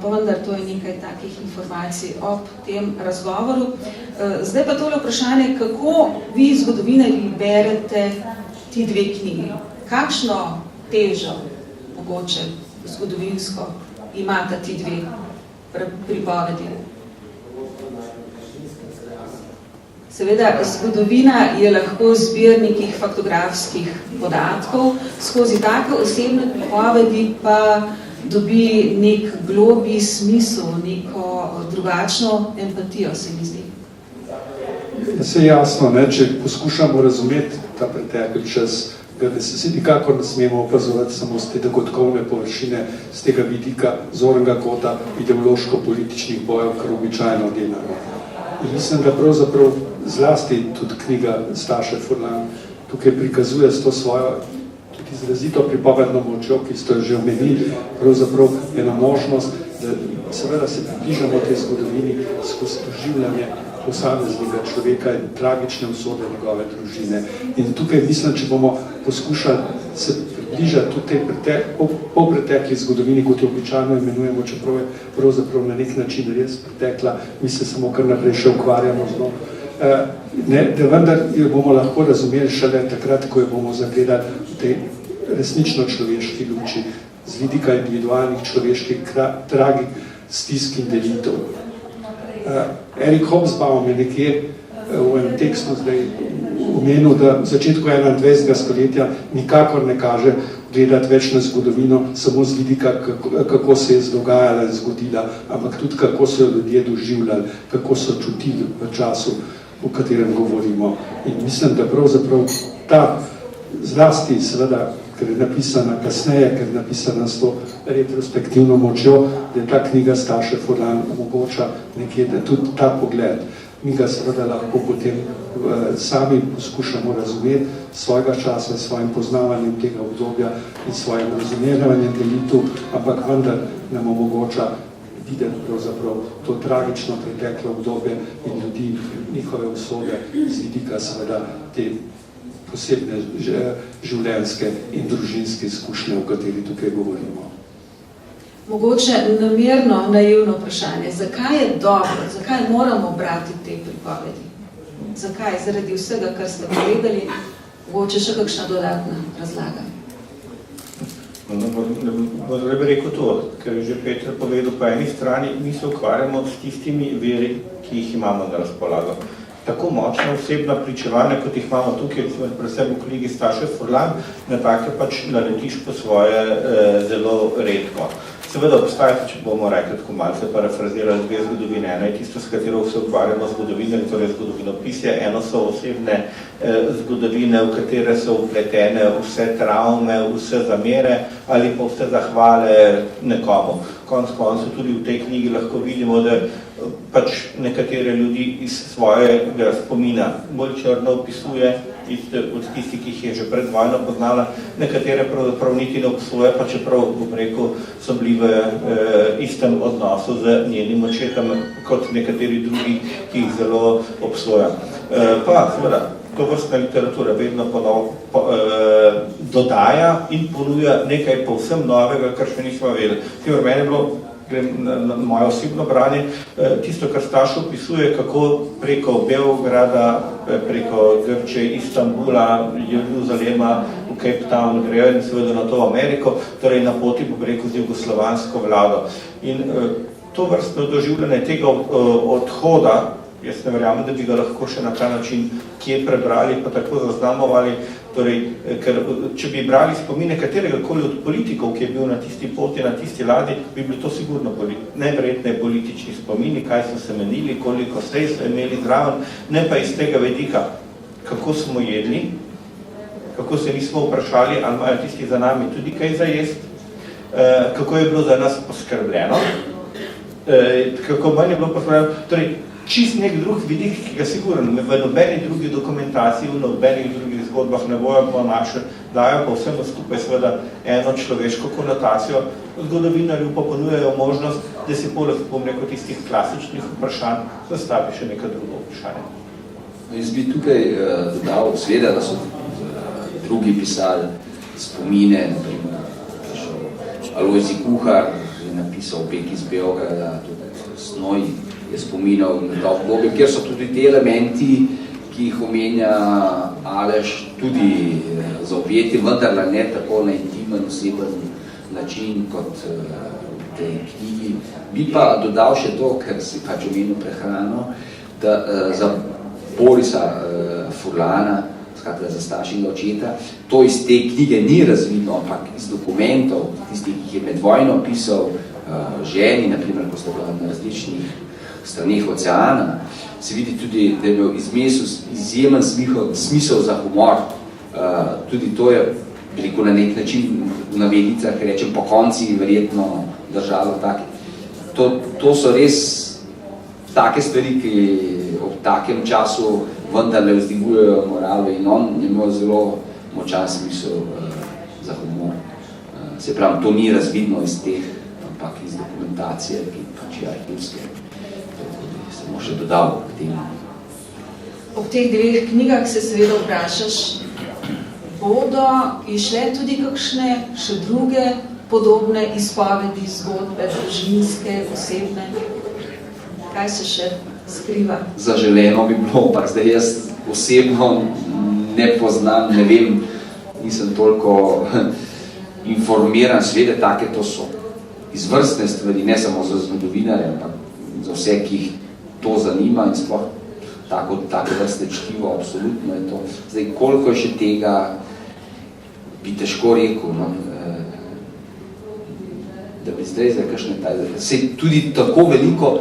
Pa vendar to je nekaj takih informacij ob tem razgovoru. Zdaj pa tole vprašanje, kako vi zgodovinarji berete ti dve knjigi? Kakšno težo, mogoče zgodovinsko, imata ti dve pripovedi? Seveda, zgodovina je lahko zbir nekih faktografskih podatkov, skozi take osebne pripovedi pa dobi nek globi smisel, neko drugačno empatijo, se mi zdi. Se je jasno, ne, če poskušamo razumeti ta pretekli čas, da se nikakor ne smemo opazovati samo z te dogodkovne površine, z tega vidika zornega kota ideološko-političnih bojev, kar običajno delamo. In mislim, da pravzaprav zlasti tudi knjiga Staše Furlan tukaj prikazuje s to svojo tudi izrazito pripovedno močjo, ki ste jo že omenili, pravzaprav ena možnost, da seveda se približamo tej zgodovini skozi doživljanje posameznega človeka in tragične usode njegove družine. In tukaj mislim, če bomo poskušali se približati tudi po pretekli zgodovini, kot jo običajno imenujemo, čeprav je pravzaprav na nek način res pretekla, mi se samo kar naprej še ukvarjamo z njo. Da vendar jo bomo lahko razumeli šele takrat, ko jo bomo zagledali v tej resnično človeški luči, z vidika individualnih človeških tragik, stisk in delitev. Erik Hobsbawm je nekje v enem tekstu zdaj omenil, da v začetku 21. stoletja nikakor ne kaže gledati več na zgodovino samo z vidika, kako se je dogajala in zgodila, ampak tudi kako so jo ljudje doživljali, kako so čutili v času, o katerem govorimo. In mislim, da pravzaprav ta zlasti, seveda, ker je napisana kasneje, ker je napisana s to retrospektivno močjo, da je ta knjiga Staše Furlan omogoča nekje, da tudi ta pogled, mi ga seveda lahko potem sami poskušamo razumeti svojega časa, svojim poznavanjem tega obdobja in svojim razumevanjem delitev, ampak vendar nam omogoča videti pravzaprav to tragično preteklo obdobje in ljudi, njihove usode, z vidika seveda te posebne življenjske in družinske izkušnje, o kateri tukaj govorimo. Mogoče namerno naivno vprašanje, zakaj je dobro, zakaj moramo brati te pripovedi? Zakaj? Zaradi vsega, kar ste povedali, mogoče še kakšna dodatna razlaga? Zdaj bi rekel to, ker je že Peter povedal, po eni strani mi se ukvarjamo s tistimi veri, ki jih imamo na razpolago. Tako močna osebna pričevanja, kot jih imamo tukaj, predvsem v knjigi Staše Furlan, na take pač naletiš po svoje zelo redko. Seveda obstaja, če bomo rekli tako malce parafrazirali dve zgodovine. Eno je tisto, s katero se ukvarjamo zgodovinarji, torej zgodovinopisje. Eno so osebne zgodovine, v katere so vpletene vse travme, vse zamere ali pa vse zahvale nekomu. Konec koncev tudi v tej knjigi lahko vidimo, da pač nekatere ljudi iz svojega spomina bolj črno opisuje, od tistih, ki jih je že pred vojno poznala, nekatere pravzaprav niti ne obsoja, pa čeprav, bom rekel, so bili v istem odnosu z njenim očetom, kot nekateri drugi, ki jih zelo obsoja. Pa, seveda, to vrstna literatura vedno dodaja in ponuja nekaj povsem novega, kar še nismo vedeli. Timer, meni je bilo, grem na moje osebno branje, tisto, kar Staš opisuje, kako preko Beograda, preko Grče, Istanbula, Jeruzalema, v Cape Town grejo in seveda na to Ameriko, torej na poti, bom rekel, z jugoslovansko vlado. In to vrstno doživljanje tega odhoda, jaz ne verjamem, da bi ga lahko še na ta način kje prebrali, pa tako zaznamovali, torej, ker če bi brali spomine katerega koli od politikov, ki je bil na tisti poti, na tisti ladji, bi bili to sigurno neverjetne politični spomini, kaj so se menili, koliko stej so imeli zraven, ne pa iz tega vedika, kako smo jedli, kako se nismo vprašali, ali imajo tisti za nami tudi kaj za jest, kako je bilo za nas poskrbljeno, kako manj je bilo poskrbljeno, torej, čist nek drug vidik, ki ga sigurno v nobeni drugi dokumentaciji, v nobenih drugih zgodbah ne bojo našli, dajo pa vsem skupaj seveda eno človeško konotacijo, zgodovinarju pa ponujajo možnost, da si poleg, bom rekel, tistih klasičnih vprašanj zastavi še neka druga vprašanja. Jaz bi tukaj dodal, seveda, da so drugi pisali spomine, naprimer, Alojzij Kuhar je napisal Beg iz Beograda, tudi Snoj je spominjal na to obdobje, kjer so tudi te elementi, ki jih omenja Aleš, tudi zaobjeti, vendar ne tako na intimen, oseben način kot v tej knjigi. Bi pa dodal še to, ker si pač omenil prehrano, da za Borisa Furlana, skratka za staršega očeta, to iz te knjige ni razvidno, ampak iz dokumentov, tistih, ki jih je med vojno pisal ženi, naprimer, ko sta bila na različnih straneh oceana, se vidi tudi, da je imel izjemen smisel za humor. Tudi to je veliko na nek način v navednicah, rečem, po konci verjetno držalo take. To so res take stvari, ki ob takem času vendarle vzdigujejo morale in on je imel zelo močan smisel za humor. Se pravi, to ni razvidno iz teh, ampak iz dokumentacije, ki pač je arhivske. Samo še dodal k temu. Ob teh dveh knjigah se seveda vprašaš, bodo išle tudi kakšne še druge podobne izpovedi, zgodbe, družinske, osebne? Kaj se še skriva? Zaželeno bi bilo, pa zdaj jaz osebno ne poznam, ne vem, nisem toliko informiran, svede take to so izvrstne stvari, ne samo za zgodovinarje, ampak za vse, ki jih to zanima in sploh tako vrste čtivo, absolutno je to. Zdaj, koliko je še tega, bi težko rekel, no, da bi zdaj za kakšne tajne. Se tudi tako veliko,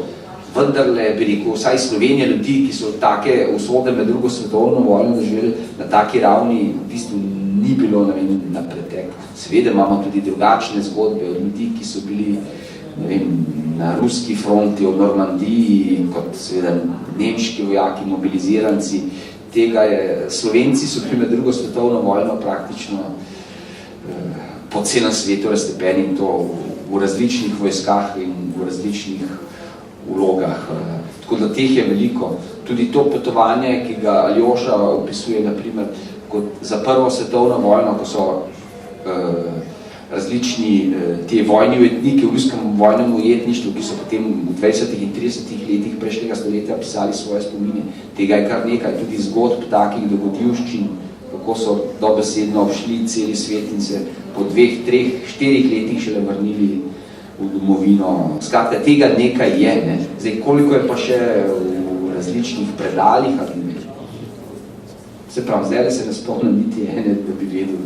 vendarle bi rekel, vsaj Slovenija ljudi, ki so take usode med drugo svetovno vojno doživeli na taki ravni, v bistvu ni bilo na pretek. Seveda imamo tudi drugačne zgodbe od ljudi, ki so bili, ne vem, na ruski fronti, v Normandiji, kot seveda nemški vojaki, mobiliziranci. Tega je, Slovenci so bili med drugo svetovno vojno praktično po celem svetu raztepeni in to v različnih vojskah in v različnih vlogah. Tako da teh je veliko. Tudi to potovanje, ki ga Aljoša opisuje, naprimer, kot za prvo svetovno vojno, ko so različni te vojni ujetniki v ruskem vojnem ujetništvu, ki so potem v 20. in 30. letih prejšnjega stoletja pisali svoje spomine. Tega je kar nekaj, tudi zgodb takih dogodivščin, kako so dobesedno obšli celi svet in se po 2, 3, 4 letih šele vrnili v domovino. Skratka, tega nekaj je, ne? Zdaj, koliko je pa še v različnih predalih, se pravi, zdaj se ne spomnim niti ene, da bi vedel,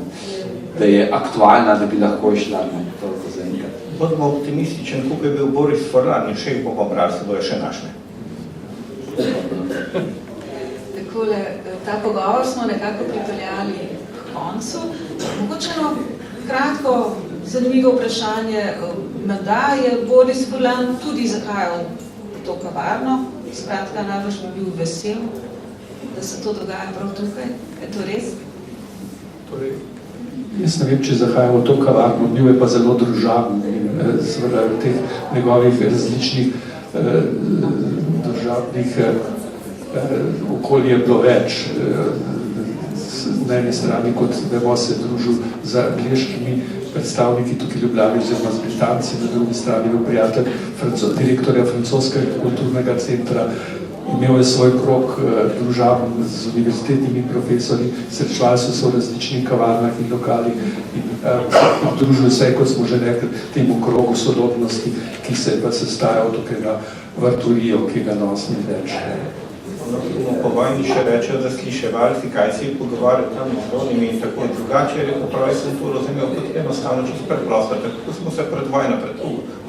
da je aktualna, da bi lahko išla na toliko za enkrat. Bodimo optimističen, kako je bil Boris Furlan in še jih bomo brali, se bojo še našli. Takole, ta pogovor smo nekako pripeljali k koncu. Mogoče kratko, zanimivo vprašanje, da je Boris Furlan tudi zakajal to kavarno, skratka, najbolj bi bil vesel, da se to dogaja prav tukaj. Je to res? Torej, jaz ne vem, če zahajamo to kavarno, bil je pa zelo družaben in seveda v teh njegovih različnih družabnih okolij je bilo več. Na eni strani, kot vemo, se je družil z angleškimi predstavniki tukaj Ljubljani oziroma z Britanci, na drugi strani bil prijatelj direktorja francoskega kulturnega centra Imel je svoj krog družaven z univerzitetnimi profesori, srečevali so se v različnih kavarnah in lokalih in družil se, kot smo že rekli, temu krogu sodobnosti, ki se je pa sestajal tukaj na Vrtulijo, ki ga nos ni več. Po vojni še rečejo, da sliševalci, kaj si pogovarjali tam z drugimi in tako drugače, pravi sem to razumel kot enostavno čisto preprosto, tako smo se pred vojno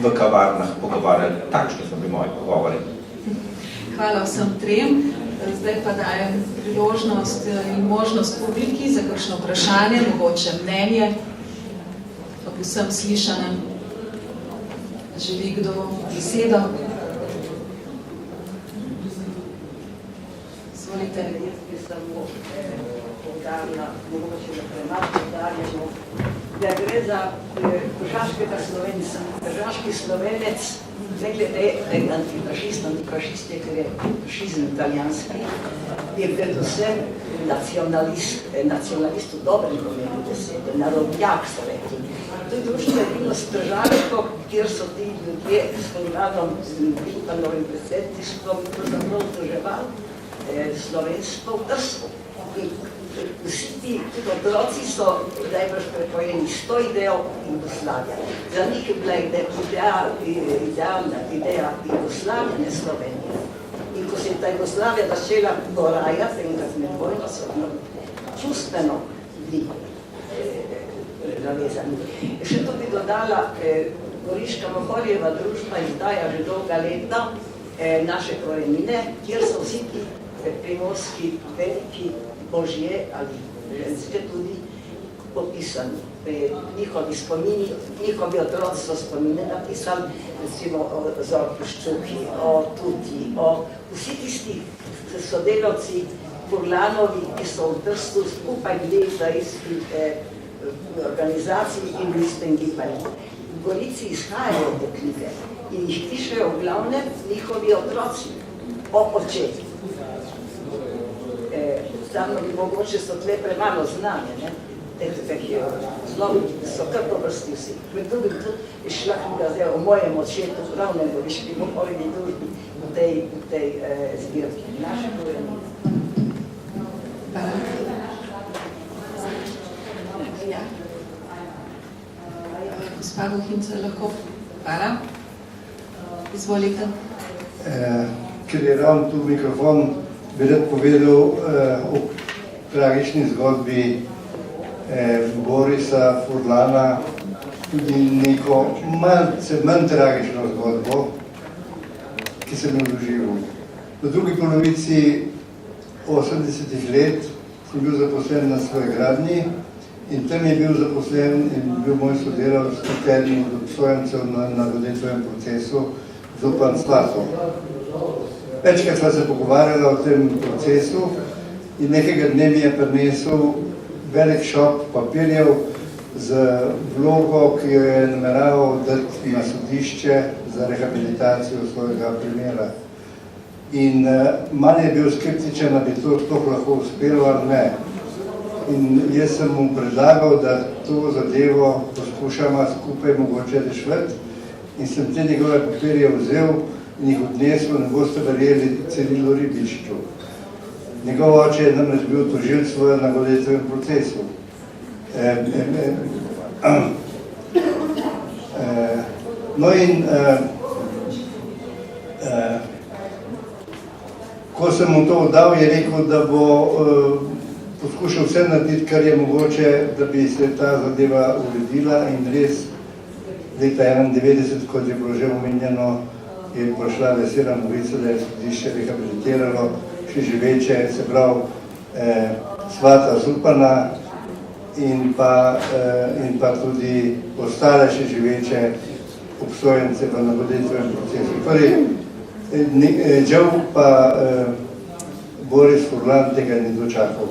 v kavarnah pogovarjali. Takšni so bili moji pogovori. Hvala vsem trem. Zdaj pa dajem priložnost in možnost publiki za kakšno vprašanje, mogoče mnenje, pa vsem slišanem. Želi kdo besedo? Izvolite. Jaz bi samo poudarila, mogoče da premalo poudarjamo, da gre za tržaškega Slovenca. Tržaški Slovenec, ne glede antifašist, antifašist je, ker je fašizem italijanski, je predvsem nacionalist v dobrem pomenu besede, narodnjak so rekli. To je družbenost tržavnikov, kjer so ti ljudje s Konradom Bilpanovim predsedništvom pravzaprav združevali slovenstvo v Trstu. Vsi ti otroci so najbrž prepojeni s to idejo Jugoslavija. Za njih je bila idealna ideja Jugoslavija, ne Slovenija. In ko se je ta Jugoslavija začela porajati, enkrat med vojno so čustveno bili navezani. Še to bi dodala, Goriška Mohorjeva družba izdaja že dolga leta naše korenine, kjer so vsi ti primorski veliki božje ali ženske tudi popisani. Njihovi spomini, njihovi otroci so spomine napisali, recimo o Zorkuščuki, o Tuti, o vsi tisti sodelavci Furlanovi, ki so v Trstu skupaj bili za isti organizaciji in v istem gibanju. V Gorici izhajajo te knjige in jih pišejo v glavnem njihovi otroci, o očetih. Stavno bi mogoče so tle premalo znanje, ne? Zelo so kar povrsti vsi. Med drugim tudi je šla knjiga zdaj o mojem očetu, glavnem Goriški Mohorjevi družbi v tej zbirki. Naše korenine. Gospa Bohinca, lahko? Hvala. Izvolite. Ker je ravno tu mikrofon, bi rad povedal o tragični zgodbi Borisa Furlana, tudi neko malce manj tragično zgodbo, ki sem jo doživel. V drugi polovici 80-ih let sem bil zaposlen na svoji gradnji in tam je bil zaposlen in bil moj sodelavec eden od obsojencev na nagodetvem procesu Zupan Slato. Večkrat sva se pogovarjala o tem procesu in nekega dne mi je prinesel velik šop papirjev z vlogo, ki jo je nameraval dati na sodišče za rehabilitacijo svojega primera. In malo je bil skeptičen, da bi to sploh lahko uspelo ali ne. In jaz sem mu predlagal, da to zadevo poskušamo skupaj mogoče rešiti in sem te njegove papirje vzel in jih odnesel, ne boste verjeli, Cirilu Ribišču. Njegov oče je namreč bil tožilec v nagodetvem procesu. No in ko sem mu to oddal, je rekel, da bo poskušal vse narediti, kar je mogoče, da bi se ta zadeva uredila in res leta 1991, kot je bilo že omenjeno, je prišla vesela novica, da je sodišče rehabilitiralo še živeče, se pravi svata Zupana in pa tudi ostale še živeče obsojence v nagodetvem procesu. Torej, žal pa Boris Furlan tega ni dočakal.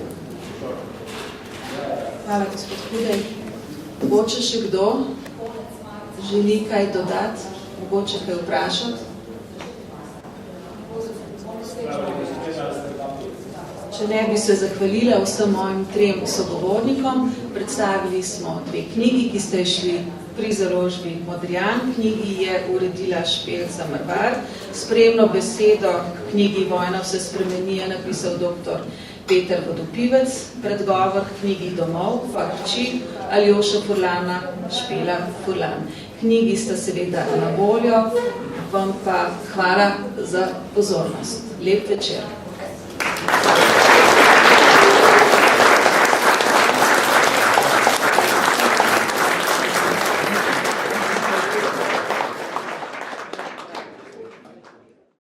Hvala, gospod Hudej. Mogoče še kdo želi kaj dodati, mogoče kaj vprašati? Če ne bi se zahvalila vsem mojim 3 sogovornikom, predstavili smo 2 knjigi, ki ste šli pri založbi Modrijan. Knjigi je uredila Špelca Mrvar. Spremno besedo knjigi Vojna vse spremeni je napisal dr. Peter Vodopivec, predgovor knjigi Domov, pa hči Aljoša Furlana, Špela Furlan. Knjigi sta seveda na voljo, vam pa hvala za pozornost. Lep večer.